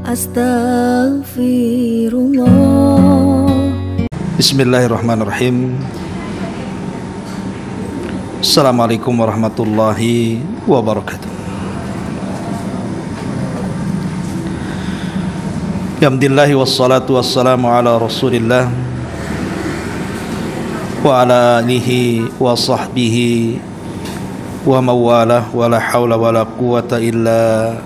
Astaghfirullah. Bismillahirrahmanirrahim. Assalamualaikum warahmatullahi wabarakatuh. Alhamdulillah wassalatu wassalamu ala Rasulillah wa ala alihi wa sahbihi wa mawalah wa la hawla wa la quwata illa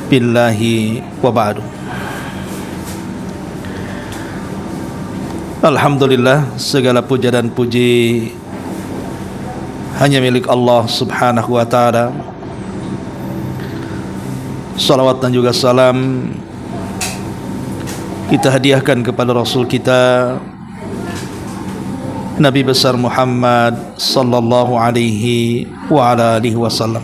billahi wa ba'du. Alhamdulillah, segala puja dan puji hanya milik Allah subhanahu wa ta'ala. Salawat dan juga salam kita hadiahkan kepada Rasul kita Nabi besar Muhammad sallallahu alaihi wa ala alihi wasallam.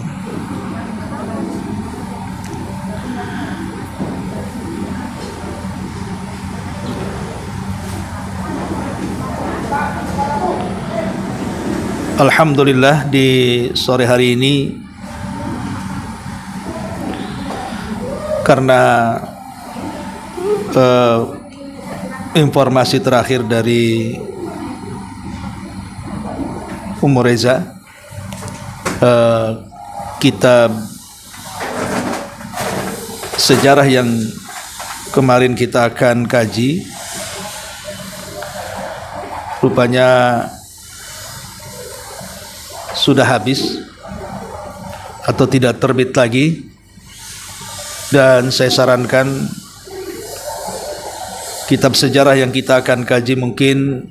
Alhamdulillah, di sore hari ini karena informasi terakhir dari Ummu Reza, kitab sejarah yang kemarin kita akan kaji rupanya sudah habis atau tidak terbit lagi, dan saya sarankan kitab sejarah yang kita akan kaji mungkin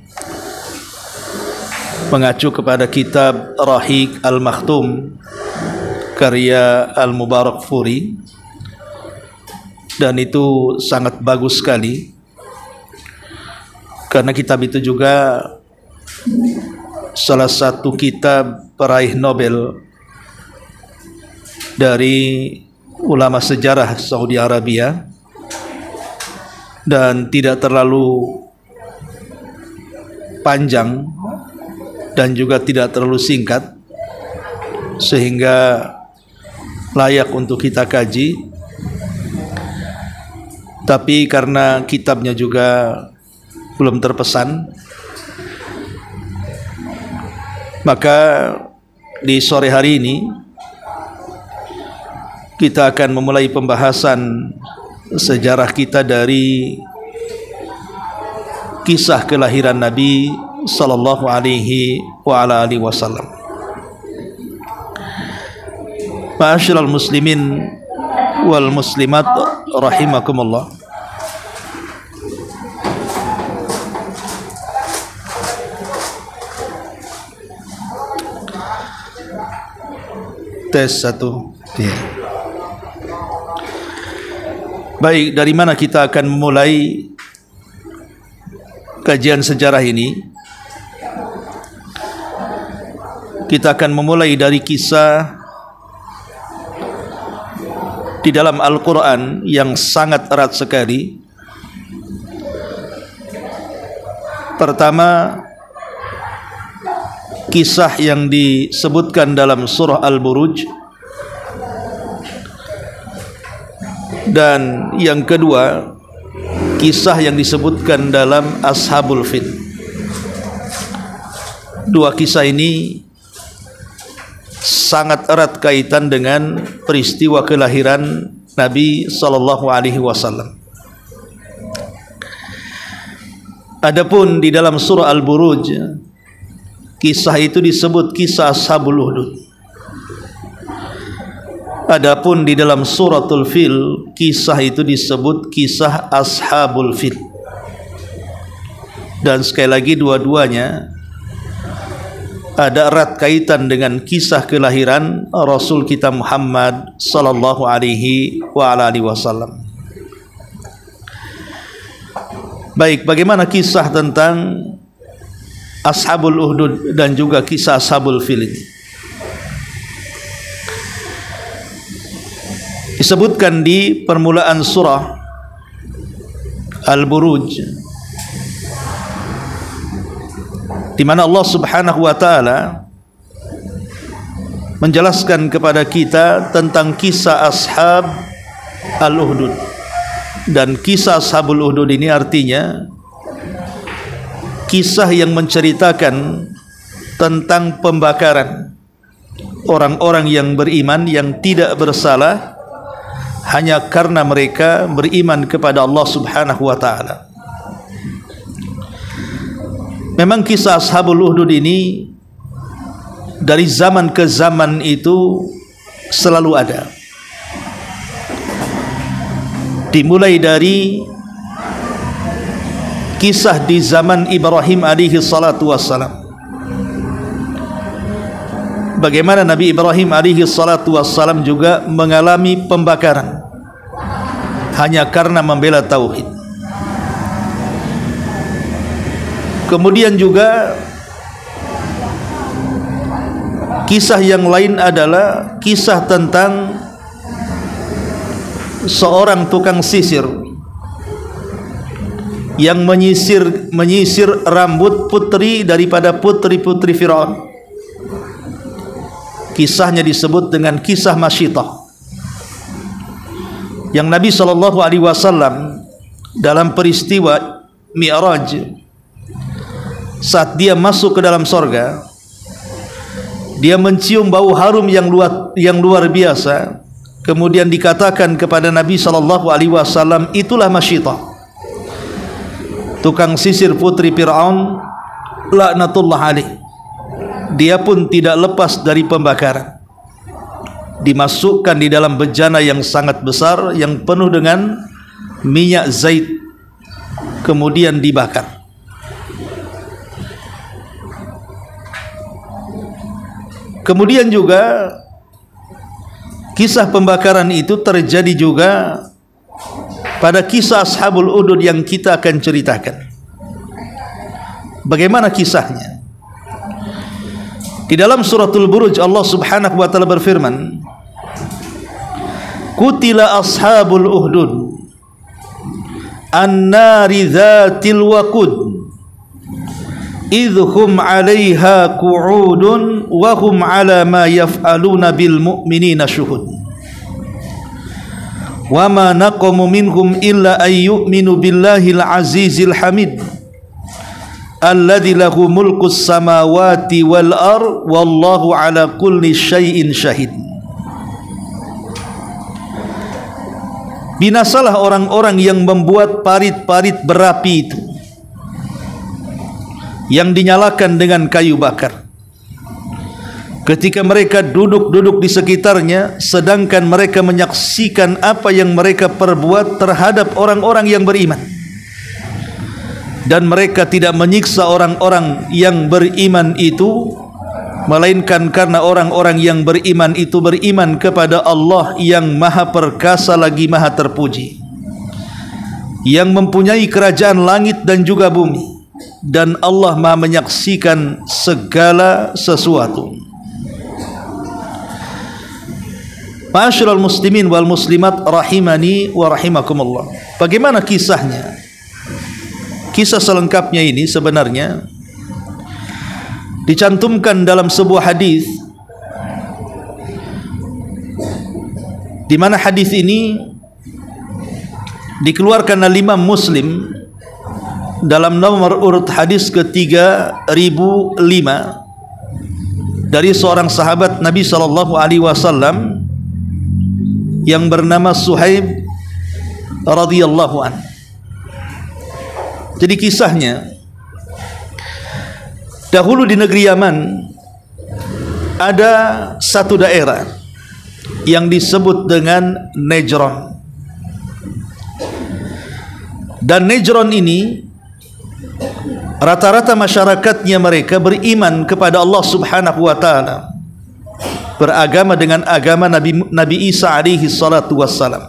mengacu kepada kitab Rahiq Al-Makhtum karya Al-Mubarakfuri, dan itu sangat bagus sekali karena kitab itu juga salah satu kitab peraih Nobel dari ulama sejarah Saudi Arabia, dan tidak terlalu panjang dan juga tidak terlalu singkat sehingga layak untuk kita kaji. Tapi karena kitabnya juga belum terpesan, maka di sore hari ini kita akan memulai pembahasan sejarah kita dari kisah kelahiran Nabi sallallahu alaihi wa ala alihi wasallam. Ma'asyiral muslimin wal muslimat rahimakumullah. Tes satu. Ya. Baik, dari mana kita akan memulai kajian sejarah ini? Kita akan memulai dari kisah di dalam Al-Quran yang sangat erat sekali. Pertama, kisah yang disebutkan dalam surah Al-Buruj, dan yang kedua kisah yang disebutkan dalam Ashabul Fil. Dua kisah ini sangat erat kaitan dengan peristiwa kelahiran Nabi sallallahu alaihi wasallam. Adapun di dalam surah Al-Buruj, kisah itu disebut kisah Ashabul Uhdud. Adapun di dalam suratul Fil, kisah itu disebut kisah Ashabul Fil. Dan sekali lagi dua-duanya ada erat kaitan dengan kisah kelahiran Rasul kita Muhammad sallallahu alaihi wa ala alihi wasallam. Baik, bagaimana kisah tentang Ashabul Uhdud dan juga kisah Ashabul Fil ini? Disebutkan di permulaan surah Al-Buruj, di mana Allah Subhanahu wa taala menjelaskan kepada kita tentang kisah ashab al-Uhdud. Dan kisah Ashabul Uhdud ini artinya kisah yang menceritakan tentang pembakaran orang-orang yang beriman yang tidak bersalah hanya karena mereka beriman kepada Allah Subhanahu wa taala. Memang kisah Ashabul Uhdud ini dari zaman ke zaman itu selalu ada. Dimulai dari kisah di zaman Ibrahim alaihi salatu wassalam. Bagaimana Nabi Ibrahim alaihi salatu wassalam juga mengalami pembakaran hanya karena membela tauhid. Kemudian juga kisah yang lain adalah kisah tentang seorang tukang sisir yang menyisir rambut putri daripada putri-putri Firaun. Kisahnya disebut dengan kisah Masyitah, yang Nabi SAW dalam peristiwa Mi'raj, saat dia masuk ke dalam sorga, dia mencium bau harum yang luar biasa. Kemudian dikatakan kepada Nabi SAW, itulah Masyitah, tukang sisir putri Fir'aun laknatullah alaih. Dia pun tidak lepas dari pembakaran, dimasukkan di dalam bejana yang sangat besar yang penuh dengan minyak zait, kemudian dibakar. Kemudian juga kisah pembakaran itu terjadi juga pada kisah Ashabul Uhdud yang kita akan ceritakan. Bagaimana kisahnya? Di dalam suratul Buruj Allah Subhanahu wa taala berfirman, Qutila ashabul uhdud an-nari dzatil waqud idhum 'alaiha qu'udun wa hum 'ala ma yaf'aluna bil mu'minina syuhud wa ma naqamu minhum illa ay yu'minu billahil azizil hamid alladzi lahu mulkus samawati wal ar wallahu 'ala kulli syai'in syahid. Binasalah orang-orang yang membuat parit-parit berapi itu yang dinyalakan dengan kayu bakar, ketika mereka duduk-duduk di sekitarnya, sedangkan mereka menyaksikan apa yang mereka perbuat terhadap orang-orang yang beriman, dan mereka tidak menyiksa orang-orang yang beriman itu, melainkan karena orang-orang yang beriman itu beriman kepada Allah yang maha perkasa lagi maha terpuji, yang mempunyai kerajaan langit dan juga bumi, dan Allah maha menyaksikan segala sesuatu. Ma'asyiral muslimin wal muslimat rahimani wa rahimakumullah. Bagaimana kisahnya? Kisah selengkapnya ini sebenarnya dicantumkan dalam sebuah hadis, di mana hadis ini dikeluarkan oleh Imam Muslim dalam nomor urut hadis ke-3005 dari seorang sahabat Nabi SAW yang bernama Suhaib radhiyallahu anhu. Jadi kisahnya, dahulu di negeri Yaman ada satu daerah yang disebut dengan Najran. Dan Najran ini rata-rata masyarakatnya mereka beriman kepada Allah Subhanahu wa taala, beragama dengan agama Nabi Isa alaihi salatu wassalam.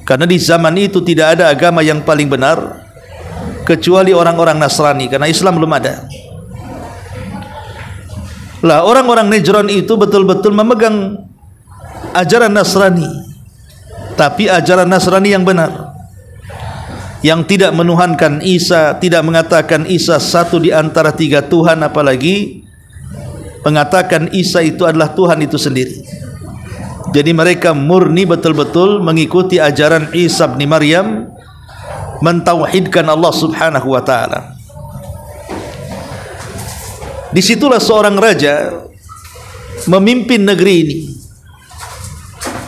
Karena di zaman itu tidak ada agama yang paling benar kecuali orang-orang Nasrani, karena Islam belum ada. Lah orang-orang Najran itu betul-betul memegang ajaran Nasrani, tapi ajaran Nasrani yang benar, yang tidak menuhankan Isa, tidak mengatakan Isa satu di antara tiga Tuhan, apalagi mengatakan Isa itu adalah Tuhan itu sendiri. Jadi mereka murni betul-betul mengikuti ajaran Isa bin Maryam, mentauhidkan Allah Subhanahu wa taala. Disitulah seorang raja memimpin negeri ini.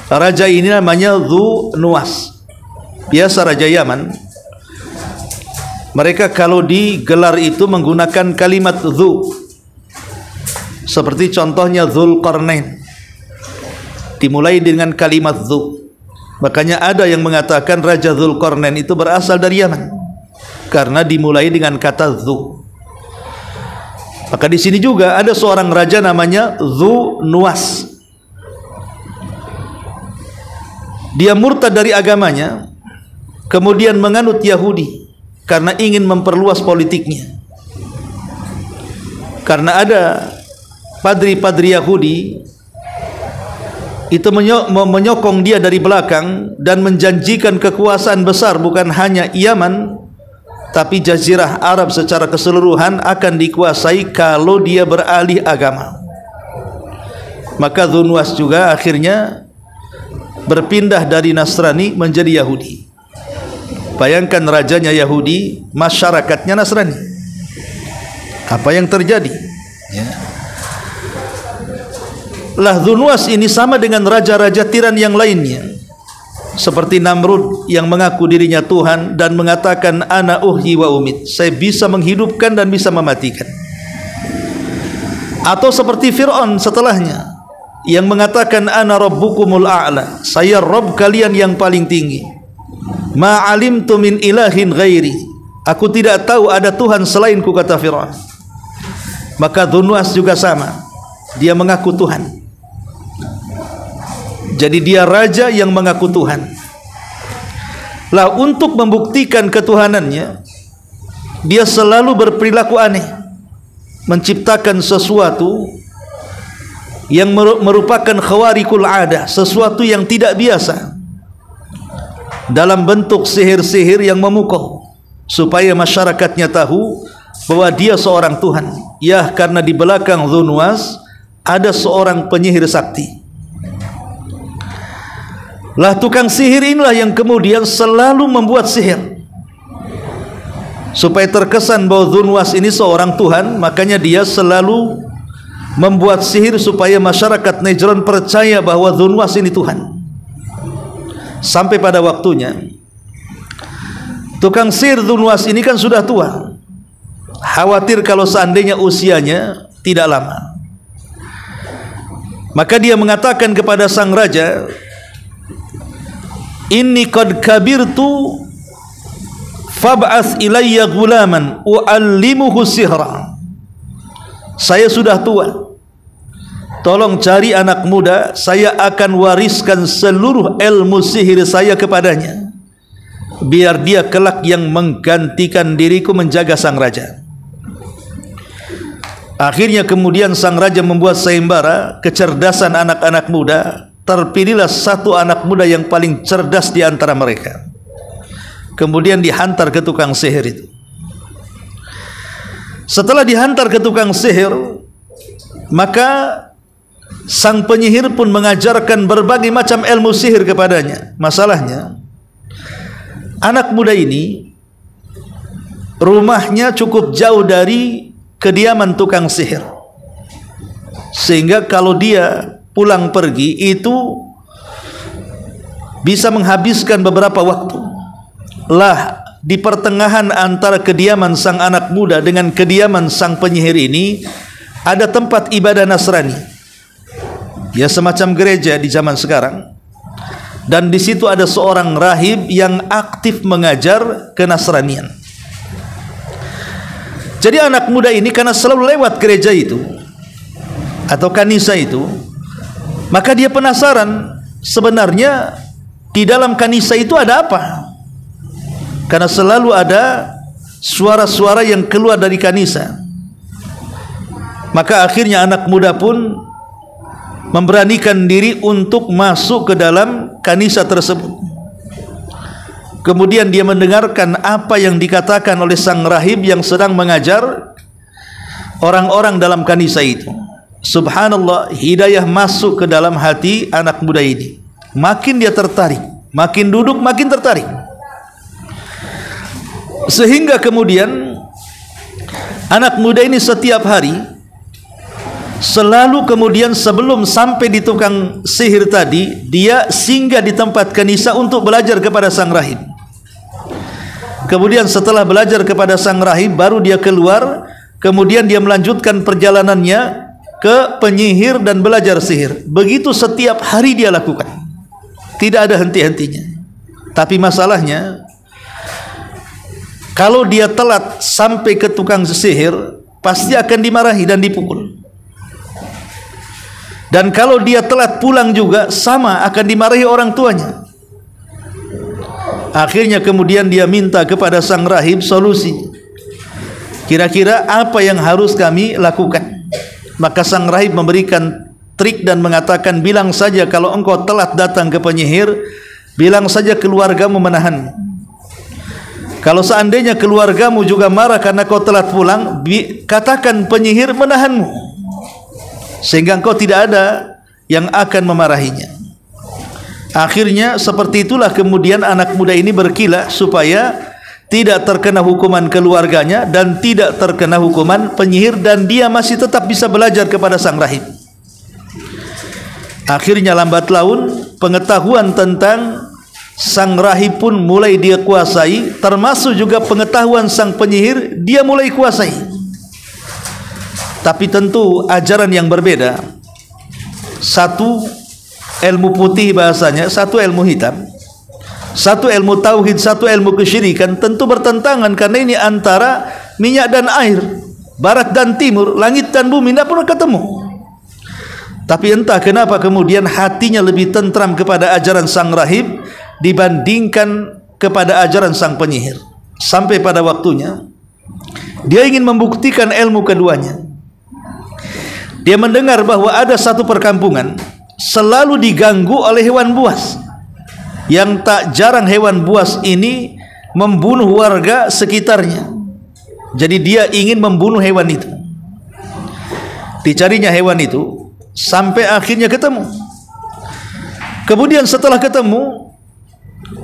Raja ini namanya Dhu Nuwas. Biasa raja Yaman, mereka kalau digelar itu menggunakan kalimat Dhu. Seperti contohnya Dzulqarnain, dimulai dengan kalimat Dhu. Makanya ada yang mengatakan Raja Dzulqarnain itu berasal dari Yaman karena dimulai dengan kata Dhu. Maka di sini juga ada seorang raja namanya Dhu Nuwas. Dia murtad dari agamanya, kemudian menganut Yahudi karena ingin memperluas politiknya. Karena ada padri-padri Yahudi itu menyokong dia dari belakang dan menjanjikan kekuasaan besar, bukan hanya Yaman tapi jazirah Arab secara keseluruhan akan dikuasai kalau dia beralih agama. Maka Dhu Nuwas juga akhirnya berpindah dari Nasrani menjadi Yahudi. Bayangkan rajanya Yahudi, masyarakatnya Nasrani. Apa yang terjadi? Ya. Lah Dhu Nuwas ini sama dengan raja-raja tiran yang lainnya, seperti Namrud yang mengaku dirinya Tuhan dan mengatakan ana uhyi wa umit, saya bisa menghidupkan dan bisa mematikan. Atau seperti Fir'aun setelahnya yang mengatakan ana rabbukumul a'la, saya Rabb kalian yang paling tinggi. Ma alimtu min ilahin ghairi, aku tidak tahu ada Tuhan selainku, kata Fir'aun. Maka Dhu Nuwas juga sama, dia mengaku Tuhan. Jadi dia raja yang mengaku Tuhan. Lah untuk membuktikan ketuhanannya, dia selalu berperilaku aneh, menciptakan sesuatu yang merupakan khawariqul adah, sesuatu yang tidak biasa, dalam bentuk sihir-sihir yang memukau, supaya masyarakatnya tahu bahwa dia seorang Tuhan. Ya, karena di belakang Dhu Nuwas ada seorang penyihir sakti. Lah tukang sihir inilah yang kemudian selalu membuat sihir supaya terkesan bahwa Dhu Nuwas ini seorang Tuhan. Makanya dia selalu membuat sihir supaya masyarakat Najran percaya bahwa Dhu Nuwas ini Tuhan. Sampai pada waktunya tukang sihir Dhu Nuwas ini kan sudah tua, khawatir kalau seandainya usianya tidak lama. Maka dia mengatakan kepada sang raja, inni qad kabirtu fab'ath ilayya gulaman u'allimuhu sihra. Saya sudah tua, tolong cari anak muda, saya akan wariskan seluruh ilmu sihir saya kepadanya, biar dia kelak yang menggantikan diriku menjaga sang raja. Akhirnya kemudian sang raja membuat sayembara kecerdasan anak-anak muda. Terpilihlah satu anak muda yang paling cerdas di antara mereka, kemudian dihantar ke tukang sihir itu. Setelah dihantar ke tukang sihir, maka sang penyihir pun mengajarkan berbagai macam ilmu sihir kepadanya. Masalahnya, anak muda ini rumahnya cukup jauh dari kediaman tukang sihir, sehingga kalau dia pulang pergi itu bisa menghabiskan beberapa waktu. Lah di pertengahan antara kediaman sang anak muda dengan kediaman sang penyihir ini ada tempat ibadah Nasrani, ya semacam gereja di zaman sekarang. Dan di situ ada seorang rahib yang aktif mengajar kenasranian. Jadi anak muda ini karena selalu lewat gereja itu atau kanisa itu, maka dia penasaran sebenarnya di dalam kanisa itu ada apa, karena selalu ada suara-suara yang keluar dari kanisa. Maka akhirnya anak muda pun memberanikan diri untuk masuk ke dalam kanisa tersebut. Kemudian dia mendengarkan apa yang dikatakan oleh sang rahib yang sedang mengajar orang-orang dalam kanisa itu. subhanallah, hidayah masuk ke dalam hati anak muda ini. Makin dia tertarik, makin duduk makin tertarik, sehingga kemudian anak muda ini setiap hari selalu kemudian sebelum sampai di tukang sihir tadi, dia singgah di tempat kanisa untuk belajar kepada sang rahib. Kemudian setelah belajar kepada sang rahib, baru dia keluar. Kemudian dia melanjutkan perjalanannya ke penyihir dan belajar sihir. Begitu setiap hari dia lakukan, tidak ada henti-hentinya. Tapi masalahnya, kalau dia telat sampai ke tukang sihir, pasti akan dimarahi dan dipukul. Dan kalau dia telat pulang juga sama, akan dimarahi orang tuanya. Akhirnya kemudian dia minta kepada sang rahib solusi. Kira-kira apa yang harus kami lakukan? Maka sang rahib memberikan trik dan mengatakan, bilang saja kalau engkau telat datang ke penyihir, bilang saja keluargamu menahanmu. Kalau seandainya keluargamu juga marah karena kau telat pulang, katakan penyihir menahanmu, sehingga engkau tidak ada yang akan memarahinya. Akhirnya seperti itulah kemudian anak muda ini berkilah supaya tidak terkena hukuman keluarganya dan tidak terkena hukuman penyihir, dan dia masih tetap bisa belajar kepada sang rahib. Akhirnya lambat laun pengetahuan tentang sang rahib pun mulai dia kuasai, termasuk juga pengetahuan sang penyihir dia mulai kuasai. Tapi tentu ajaran yang berbeda. Satu ilmu putih bahasanya, satu ilmu hitam. Satu ilmu tauhid, satu ilmu kesyirikan. Tentu bertentangan, karena ini antara minyak dan air, barat dan timur, langit dan bumi, tidak pernah ketemu. Tapi entah kenapa kemudian hatinya lebih tentram kepada ajaran sang rahib dibandingkan kepada ajaran sang penyihir. Sampai pada waktunya dia ingin membuktikan ilmu keduanya. Dia mendengar bahwa ada satu perkampungan selalu diganggu oleh hewan buas, yang tak jarang hewan buas ini membunuh warga sekitarnya. Jadi dia ingin membunuh hewan itu. Dicarinya hewan itu sampai akhirnya ketemu. Kemudian setelah ketemu,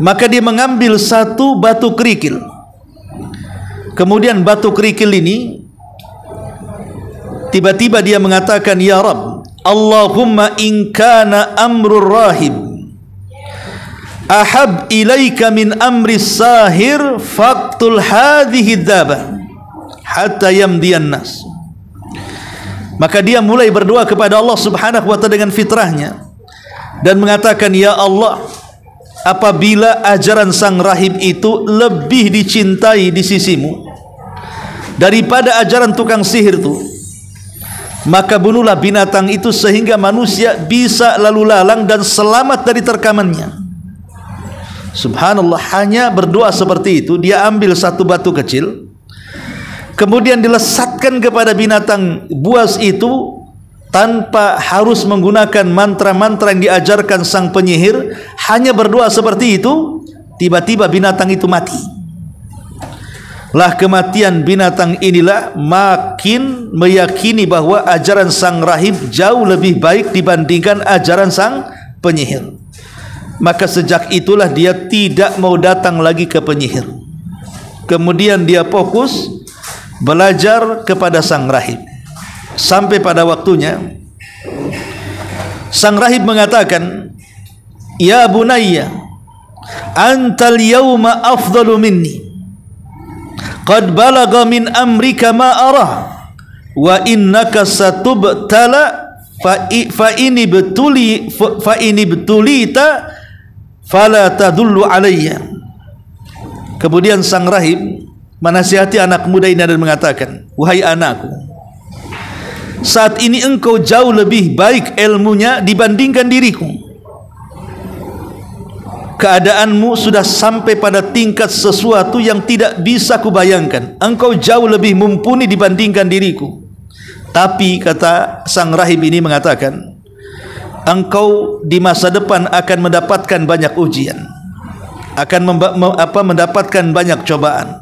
maka dia mengambil satu batu kerikil. Kemudian batu kerikil ini tiba-tiba dia mengatakan, ya Rabb, Allahumma in kana amrul rahib ahab ilaika min amri sahir faqtul hadhihi dzaba hatta yamdiyan nas. Maka dia mulai berdoa kepada Allah Subhanahu wa taala dengan fitrahnya dan mengatakan, ya Allah, apabila ajaran sang rahib itu lebih dicintai di sisimu daripada ajaran tukang sihir itu, maka bunuhlah binatang itu sehingga manusia bisa lalu lalang dan selamat dari terkamannya. Subhanallah, hanya berdoa seperti itu, dia ambil satu batu kecil, kemudian dilesatkan kepada binatang buas itu tanpa harus menggunakan mantra-mantra yang diajarkan sang penyihir. Hanya berdoa seperti itu, tiba-tiba binatang itu mati. Lah kematian binatang inilah makin meyakini bahwa ajaran sang rahib jauh lebih baik dibandingkan ajaran sang penyihir. Maka sejak itulah dia tidak mau datang lagi ke penyihir. Kemudian dia fokus belajar kepada sang rahib. Sampai pada waktunya sang rahib mengatakan, ya bunayya, antal yawma afdalu minni, qad balagha min amrika ma arah, wa innaka satubtala fa ini betulita fala tadullu alayya. Kemudian sang rahib menasihati anak muda ini dan mengatakan, wahai anakku, saat ini engkau jauh lebih baik ilmunya dibandingkan diriku. Keadaanmu sudah sampai pada tingkat sesuatu yang tidak bisa kubayangkan. Engkau jauh lebih mumpuni dibandingkan diriku. Tapi kata sang rahib ini mengatakan, engkau di masa depan akan mendapatkan banyak ujian, akan mendapatkan banyak cobaan.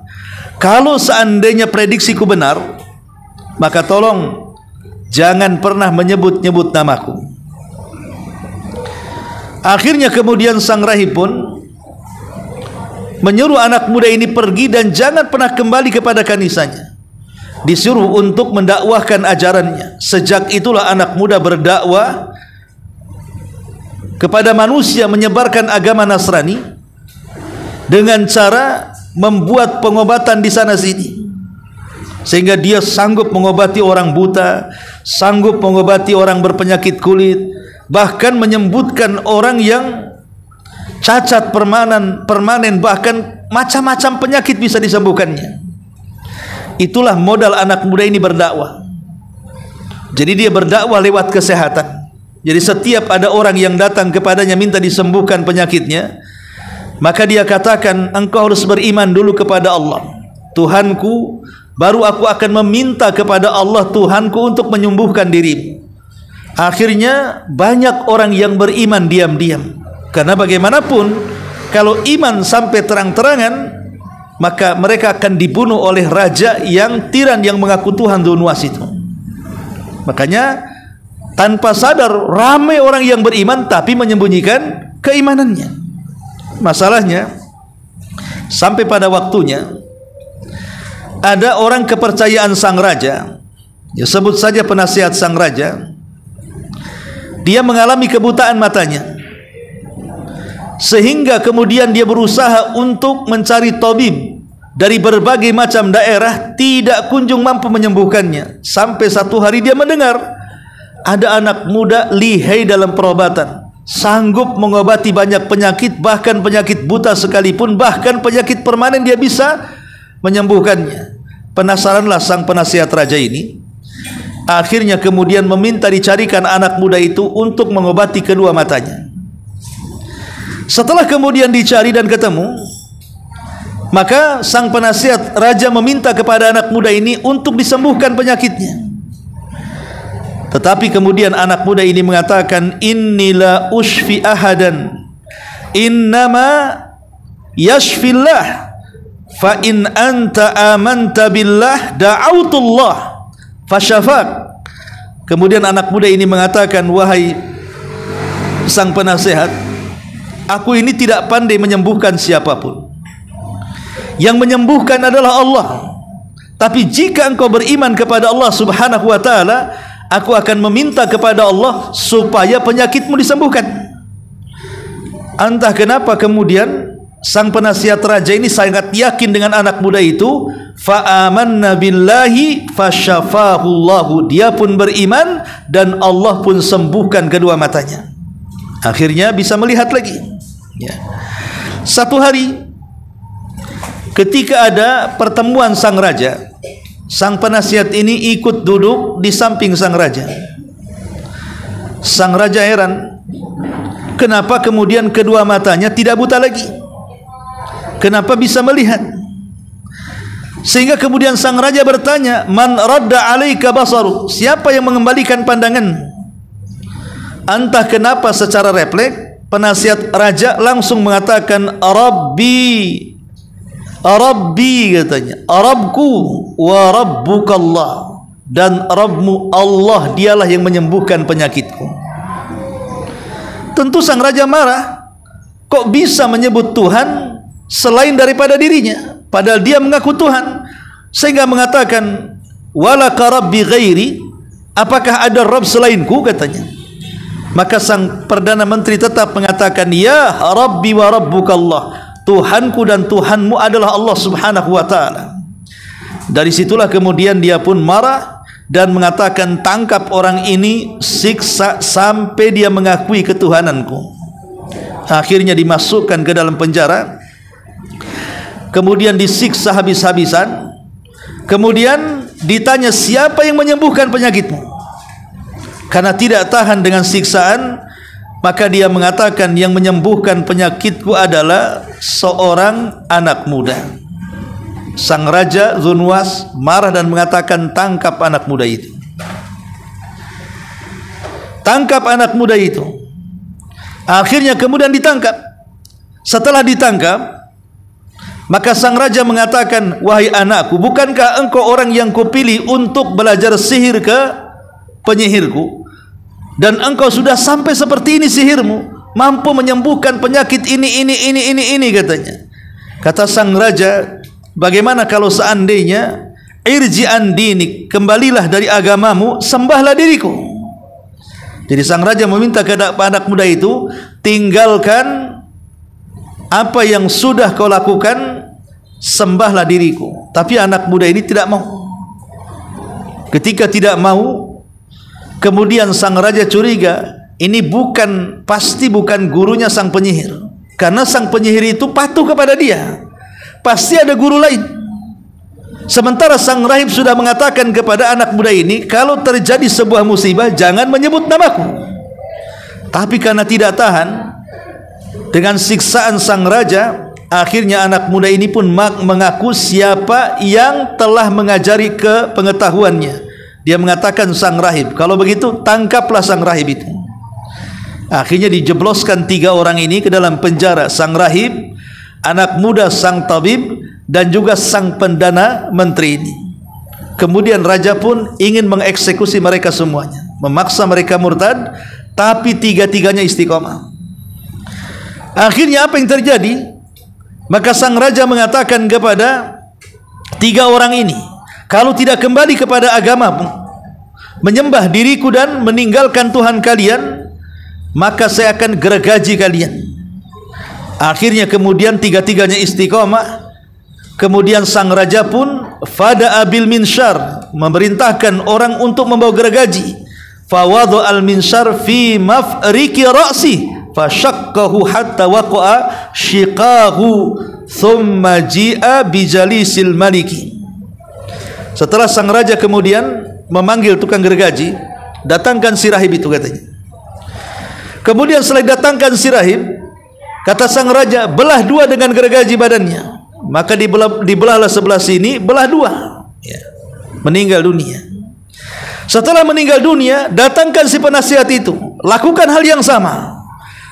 Kalau seandainya prediksiku benar, maka tolong jangan pernah menyebut-nyebut namaku. Akhirnya kemudian sang rahib pun menyuruh anak muda ini pergi dan jangan pernah kembali kepada kanisannya. Disuruh untuk mendakwahkan ajarannya. Sejak itulah anak muda berdakwah kepada manusia, menyebarkan agama Nasrani dengan cara membuat pengobatan di sana sini, sehingga dia sanggup mengobati orang buta, sanggup mengobati orang berpenyakit kulit, bahkan menyembuhkan orang yang cacat permanen, bahkan macam-macam penyakit bisa disembuhkannya. Itulah modal anak muda ini berdakwah. Jadi dia berdakwah lewat kesehatan. Jadi setiap ada orang yang datang kepadanya minta disembuhkan penyakitnya, maka dia katakan, engkau harus beriman dulu kepada Allah Tuhanku, baru aku akan meminta kepada Allah Tuhanku untuk menyembuhkan dirimu. Akhirnya banyak orang yang beriman diam-diam. Karena bagaimanapun kalau iman sampai terang-terangan, maka mereka akan dibunuh oleh raja yang tiran yang mengaku Tuhan Dzunwas itu. Makanya tanpa sadar ramai orang yang beriman tapi menyembunyikan keimanannya. Masalahnya sampai pada waktunya ada orang kepercayaan sang raja, ya sebut saja penasihat sang raja, dia mengalami kebutaan matanya, sehingga kemudian dia berusaha untuk mencari tabib dari berbagai macam daerah, tidak kunjung mampu menyembuhkannya. Sampai satu hari dia mendengar ada anak muda lihai dalam perobatan, sanggup mengobati banyak penyakit, bahkan penyakit buta sekalipun, bahkan penyakit permanen dia bisa menyembuhkannya. Penasaranlah sang penasihat raja ini. Akhirnya kemudian meminta dicarikan anak muda itu untuk mengobati kedua matanya. Setelah kemudian dicari dan ketemu, maka sang penasihat raja meminta kepada anak muda ini untuk disembuhkan penyakitnya. Tetapi kemudian anak muda ini mengatakan, innila ushfi ahadan innama yashfillah fa in anta amanta billah da'autullah fasyafak. Kemudian anak muda ini mengatakan, wahai sang penasehat, aku ini tidak pandai menyembuhkan siapapun. Yang menyembuhkan adalah Allah. Tapi jika engkau beriman kepada Allah Subhanahu wa ta'ala, aku akan meminta kepada Allah supaya penyakitmu disembuhkan. Entah kenapa kemudian sang penasihat raja ini sangat yakin dengan anak muda itu. Fa'amanna billahi fasyafahullahu. Dia pun beriman dan Allah pun sembuhkan kedua matanya. Akhirnya bisa melihat lagi. Ya. Satu hari ketika ada pertemuan sang raja, sang penasihat ini ikut duduk di samping sang raja. Sang raja heran, kenapa kemudian kedua matanya tidak buta lagi? Kenapa bisa melihat? Sehingga kemudian sang raja bertanya, man radda alaika basaru? Siapa yang mengembalikan pandangan? Entah kenapa secara refleks penasihat raja langsung mengatakan, Rabbi, Rabbi katanya, Rabbku wa Rabbukallah, dan Rabbmu Allah, dialah yang menyembuhkan penyakitku. Tentu sang raja marah, kok bisa menyebut Tuhan selain daripada dirinya, padahal dia mengaku Tuhan. Sehingga mengatakan, walaka Rabbi ghairi, apakah ada Rabb selainku katanya. Maka sang Perdana Menteri tetap mengatakan, ya Rabbi wa Rabbukallah, Tuhanku dan Tuhanmu adalah Allah Subhanahu wa ta'ala. Dari situlah kemudian dia pun marah dan mengatakan, tangkap orang ini, siksa sampai dia mengakui ketuhananku. Akhirnya dimasukkan ke dalam penjara, kemudian disiksa habis-habisan. Kemudian ditanya, siapa yang menyembuhkan penyakitmu? Karena tidak tahan dengan siksaan, maka dia mengatakan, yang menyembuhkan penyakitku adalah seorang anak muda. Sang raja Dzunwas marah dan mengatakan, tangkap anak muda itu. Tangkap anak muda itu. Akhirnya kemudian ditangkap. Setelah ditangkap, maka sang raja mengatakan, wahai anakku, bukankah engkau orang yang kupilih untuk belajar sihir ke penyihirku, dan engkau sudah sampai seperti ini sihirmu, mampu menyembuhkan penyakit ini katanya. Kata sang raja, bagaimana kalau seandainya irji an dinik, kembalilah dari agamamu, sembahlah diriku. Jadi sang raja meminta kepada anak muda itu, tinggalkan apa yang sudah kau lakukan, sembahlah diriku. Tapi anak muda ini tidak mau. Ketika tidak mau, kemudian sang raja curiga, ini pasti bukan gurunya sang penyihir, karena sang penyihir itu patuh kepada dia, pasti ada guru lain. Sementara sang rahib sudah mengatakan kepada anak muda ini, kalau terjadi sebuah musibah jangan menyebut namaku. Tapi karena tidak tahan dengan siksaan sang raja, akhirnya anak muda ini pun mengaku siapa yang telah mengajari kepengetahuannya. Dia mengatakan sang rahib. Kalau begitu tangkaplah sang rahib itu. Akhirnya dijebloskan 3 orang ini ke dalam penjara, sang rahib, anak muda sang tabib, dan juga sang pendana menteri ini. Kemudian raja pun ingin mengeksekusi mereka semuanya, memaksa mereka murtad, tapi 3-tiganya istiqomah. Akhirnya apa yang terjadi? Maka sang raja mengatakan kepada 3 orang ini, kalau tidak kembali kepada agamamu, menyembah diriku dan meninggalkan Tuhan kalian, maka saya akan gergaji kalian. Akhirnya kemudian 3-tiganya istiqomah. Kemudian sang raja pun fada'a bil minsyar, memerintahkan orang untuk membawa gergaji. Fawadha al minsyar fi mafriki ra'si fashaqqahu hatta waqa'a shiqahu thumma ji'a bijalisil maliki. Setelah sang raja kemudian memanggil tukang gergaji, datangkan si rahib itu katanya. Kemudian setelah datangkan si rahib, kata sang raja, belah 2 dengan gergaji badannya. Maka dibelahlah sebelah sini, belah 2, ya, meninggal dunia. Setelah meninggal dunia, datangkan si penasihat itu, lakukan hal yang sama.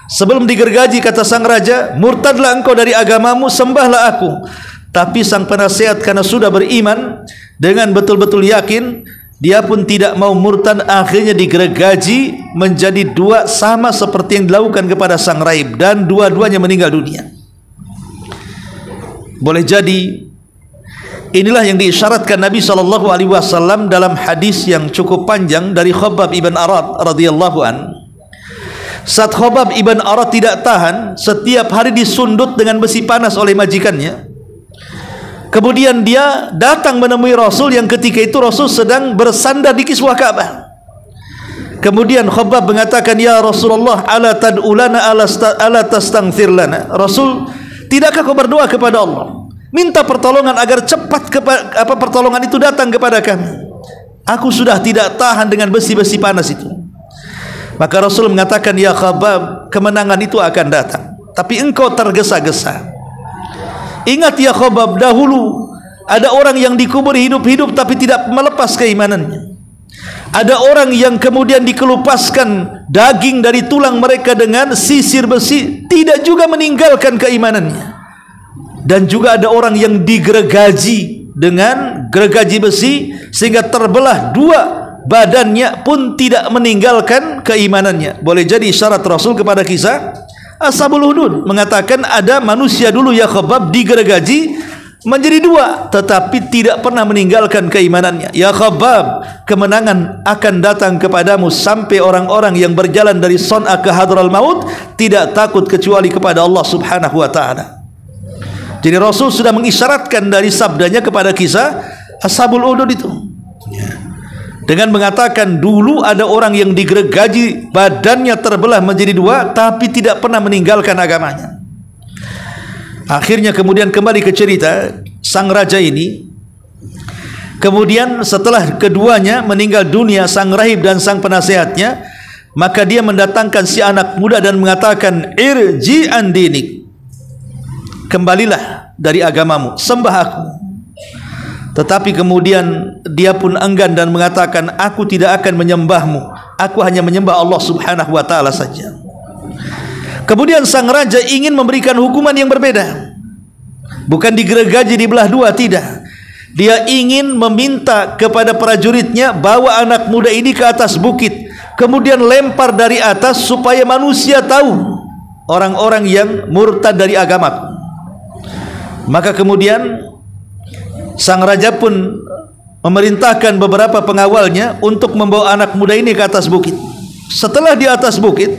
Sebelum digergaji, kata sang raja, murtadlah engkau dari agamamu, sembahlah aku. Tapi sang penasihat karena sudah beriman dengan betul-betul yakin, dia pun tidak mau murtad. Akhirnya digergaji menjadi 2, sama seperti yang dilakukan kepada sang rahib, dan dua-duanya meninggal dunia. Boleh jadi inilah yang diisyaratkan Nabi SAW dalam hadis yang cukup panjang dari Khabbab ibn Arad radhiyallahu an. Saat Khabbab ibn Arad tidak tahan, setiap hari disundut dengan besi panas oleh majikannya. Kemudian dia datang menemui Rasul yang ketika itu Rasul sedang bersandar di kiswah Ka'bah. Kemudian Khabbab mengatakan, ya Rasulullah, ala tad'ulana ala tastaghfir lana. Rasul, tidakkah kau berdoa kepada Allah, minta pertolongan agar cepat pertolongan itu datang kepada kami? Aku sudah tidak tahan dengan besi-besi panas itu. Maka Rasul mengatakan, ya Khabbab, kemenangan itu akan datang, tapi engkau tergesa-gesa. Ingat ya Khabbab, dahulu ada orang yang dikubur hidup-hidup tapi tidak melepas keimanannya. Ada orang yang kemudian dikelupaskan daging dari tulang mereka dengan sisir besi, tidak juga meninggalkan keimanannya. Dan juga ada orang yang digergaji dengan gergaji besi sehingga terbelah 2 badannya pun tidak meninggalkan keimanannya. Boleh jadi isyarat Rasul kepada kisah Ashabul Hudud, mengatakan ada manusia dulu ya Khabbab digergaji menjadi 2 tetapi tidak pernah meninggalkan keimanannya. Ya Khabbab, kemenangan akan datang kepadamu sampai orang-orang yang berjalan dari Son'a ke Hadral Maut tidak takut kecuali kepada Allah Subhanahu wa taala. Jadi Rasul sudah mengisyaratkan dari sabdanya kepada kisah Ashabul Hudud itu, dengan mengatakan dulu ada orang yang digergaji, badannya terbelah menjadi 2 tapi tidak pernah meninggalkan agamanya. Akhirnya kemudian kembali ke cerita sang raja ini. Kemudian setelah keduanya meninggal dunia, sang rahib dan sang penasehatnya, maka dia mendatangkan si anak muda dan mengatakan, irji an dinik, kembalilah dari agamamu, sembah aku. Tetapi kemudian dia pun enggan dan mengatakan, aku tidak akan menyembahmu, aku hanya menyembah Allah Subhanahu wa taala saja. Kemudian sang raja ingin memberikan hukuman yang berbeda, bukan digergaji dibelah 2, tidak. Dia ingin meminta kepada prajuritnya, bawa anak muda ini ke atas bukit, kemudian lempar dari atas supaya manusia tahu, orang-orang yang murtad dari agama. Maka kemudian sang raja pun memerintahkan beberapa pengawalnya untuk membawa anak muda ini ke atas bukit. Setelah di atas bukit,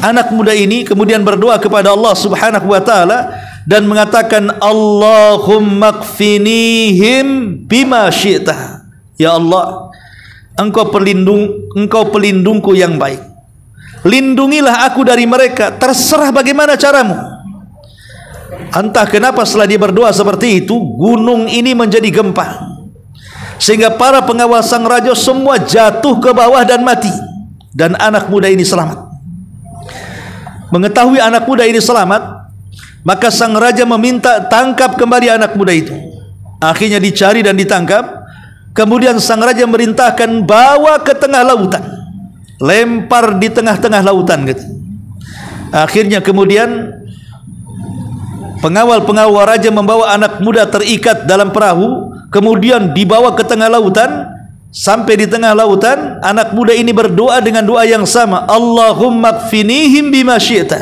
anak muda ini kemudian berdoa kepada Allah Subhanahu wa taala dan mengatakan, Allahumma kfinihim bima syi'ta. Ya Allah, Engkau pelindungku yang baik. Lindungilah aku dari mereka, terserah bagaimana caramu. Entah kenapa setelah dia berdoa seperti itu, gunung ini menjadi gempa, sehingga para pengawal sang raja semua jatuh ke bawah dan mati, dan anak muda ini selamat. Mengetahui anak muda ini selamat, maka sang raja meminta tangkap kembali anak muda itu. Akhirnya dicari dan ditangkap. Kemudian sang raja merintahkan bawa ke tengah lautan, lempar di tengah-tengah lautan gitu. Akhirnya kemudian pengawal-pengawal raja membawa anak muda terikat dalam perahu, kemudian dibawa ke tengah lautan. Sampai di tengah lautan, anak muda ini berdoa dengan doa yang sama, Allahumma kfinihim bima syi'ta.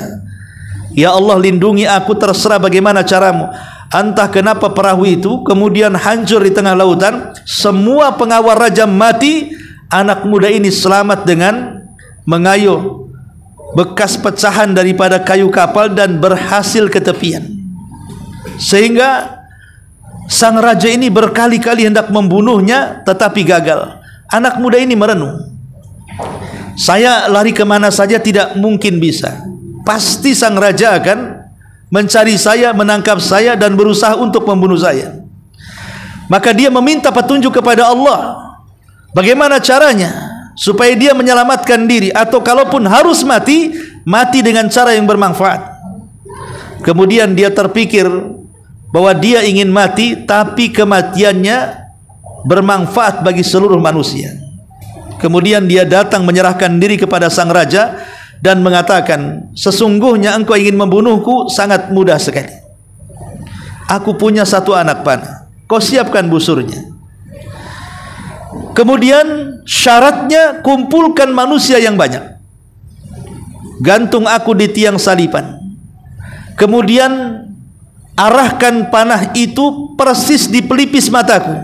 Ya Allah, lindungi aku, terserah bagaimana caramu. Entah kenapa perahu itu kemudian hancur di tengah lautan. Semua pengawal raja mati. Anak muda ini selamat dengan mengayuh bekas pecahan daripada kayu kapal dan berhasil ke tepian. Sehingga sang raja ini berkali-kali hendak membunuhnya, tetapi gagal. Anak muda ini merenung, saya lari kemana saja tidak mungkin bisa. Pasti sang raja akan mencari saya, menangkap saya, dan berusaha untuk membunuh saya. Maka dia meminta petunjuk kepada Allah, bagaimana caranya supaya dia menyelamatkan diri, atau kalaupun harus mati, mati dengan cara yang bermanfaat. Kemudian dia terpikir bahwa dia ingin mati, tapi kematiannya bermanfaat bagi seluruh manusia. Kemudian dia datang menyerahkan diri kepada sang raja dan mengatakan, sesungguhnya engkau ingin membunuhku sangat mudah sekali. Aku punya satu anak panah, kau siapkan busurnya. Kemudian syaratnya, kumpulkan manusia yang banyak, gantung aku di tiang salipan, kemudian arahkan panah itu persis di pelipis mataku.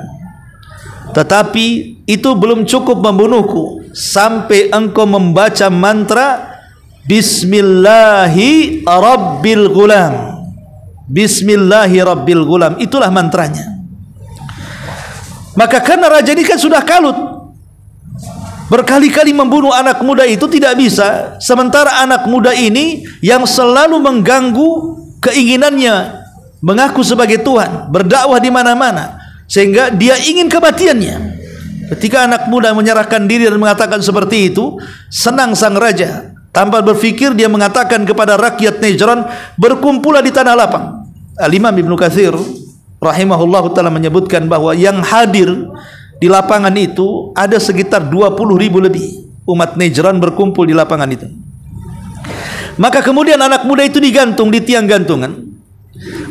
Tetapi itu belum cukup membunuhku sampai engkau membaca mantra Bismillahi Rabbil Gulam. Bismillahi Rabbil Gulam, itulah mantranya. Maka karena raja ini kan sudah kalut, berkali-kali membunuh anak muda itu tidak bisa. Sementara anak muda ini yang selalu mengganggu keinginannya mengaku sebagai Tuhan, berdakwah di mana-mana, sehingga dia ingin kematiannya. Ketika anak muda menyerahkan diri dan mengatakan seperti itu, senang sang raja. Tanpa berfikir dia mengatakan kepada rakyat Najran, berkumpullah di tanah lapang. Al-Imam Ibnu Katsir rahimahullah ta'ala menyebutkan bahwa yang hadir di lapangan itu ada sekitar 20.000 lebih umat Najran berkumpul di lapangan itu. Maka kemudian anak muda itu digantung di tiang gantungan.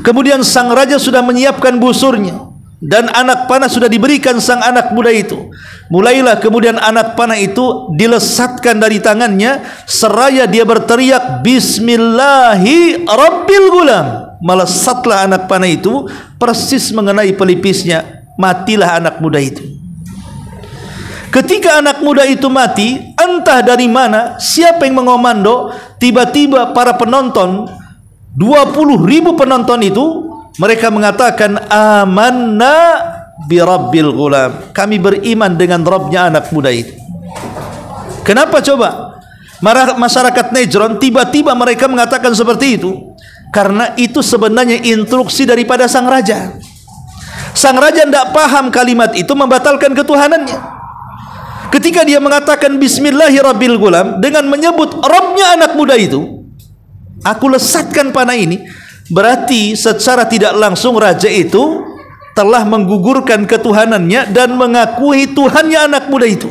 Kemudian sang raja sudah menyiapkan busurnya dan anak panah sudah diberikan sang anak muda itu. Mulailah kemudian anak panah itu dilesatkan dari tangannya, seraya dia berteriak Bismillahi Rabbil Gulam. Melesatlah anak panah itu persis mengenai pelipisnya. Matilah anak muda itu. Ketika anak muda itu mati, entah dari mana, siapa yang mengomando, tiba-tiba para penonton, 20.000 penonton itu, mereka mengatakan amanna bi Rabbil Gulam, kami beriman dengan Rabbnya anak muda itu. Kenapa coba masyarakat Najran tiba-tiba mereka mengatakan seperti itu? Karena itu sebenarnya instruksi daripada sang raja. Sang raja tidak paham kalimat itu membatalkan ketuhanannya. Ketika dia mengatakan Bismillahirabbil Gulam dengan menyebut Rabbnya anak muda itu, aku lesatkan panah ini, berarti secara tidak langsung raja itu telah menggugurkan ketuhanannya dan mengakui Tuhannya anak muda itu.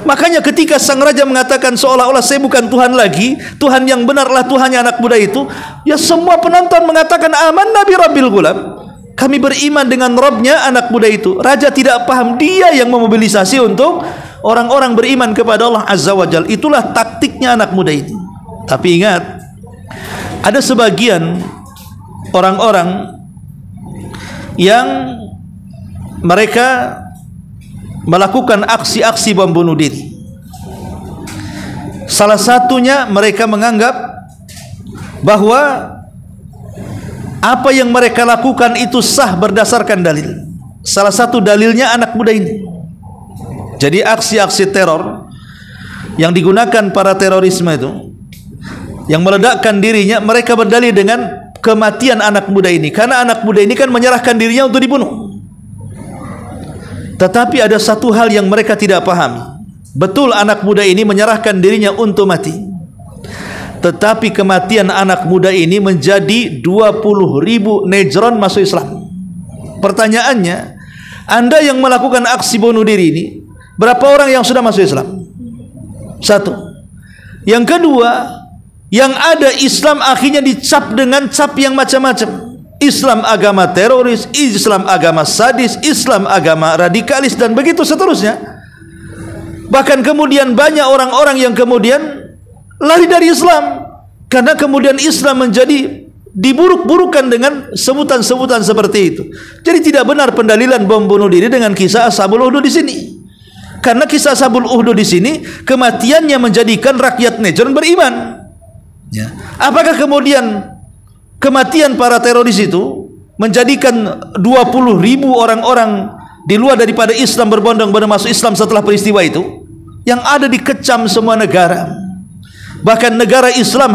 Makanya ketika sang raja mengatakan seolah-olah saya bukan Tuhan lagi, Tuhan yang benarlah Tuhannya anak muda itu, ya semua penonton mengatakan amanna bi Rabbil Gulam. kami beriman dengan Rabbnya. Anak muda itu, raja tidak paham, dia yang memobilisasi untuk orang-orang beriman kepada Allah Azza wa Jalla. Itulah taktiknya anak muda itu. Tapi ingat, ada sebagian orang-orang yang mereka melakukan aksi-aksi bom bunuh diri. Salah satunya mereka menganggap bahwa apa yang mereka lakukan itu sah berdasarkan dalil. Salah satu dalilnya anak muda ini. Jadi aksi-aksi teror yang digunakan para terorisme itu, yang meledakkan dirinya, mereka berdalil dengan kematian anak muda ini, karena anak muda ini kan menyerahkan dirinya untuk dibunuh. Tetapi ada satu hal yang mereka tidak pahami. Betul anak muda ini menyerahkan dirinya untuk mati, tetapi kematian anak muda ini menjadi 20.000 Nejran masuk Islam. Pertanyaannya, Anda yang melakukan aksi bunuh diri ini, berapa orang yang sudah masuk Islam? Satu. Yang kedua, yang ada Islam akhirnya dicap dengan cap yang macam-macam. Islam agama teroris, Islam agama sadis, Islam agama radikalis, dan begitu seterusnya. Bahkan kemudian banyak orang-orang yang kemudian lari dari Islam karena kemudian Islam menjadi diburuk-burukan dengan sebutan-sebutan seperti itu. Jadi tidak benar pendalilan bom bunuh diri dengan kisah Ashabul Ukhdud di sini. Karena kisah Ashabul Ukhdud di sini kematiannya menjadikan rakyat Najran beriman. Ya. Apakah kemudian kematian para teroris itu menjadikan 20.000 orang-orang di luar daripada Islam berbondong-bondong masuk Islam setelah peristiwa itu? Yang ada dikecam semua negara. Bahkan negara Islam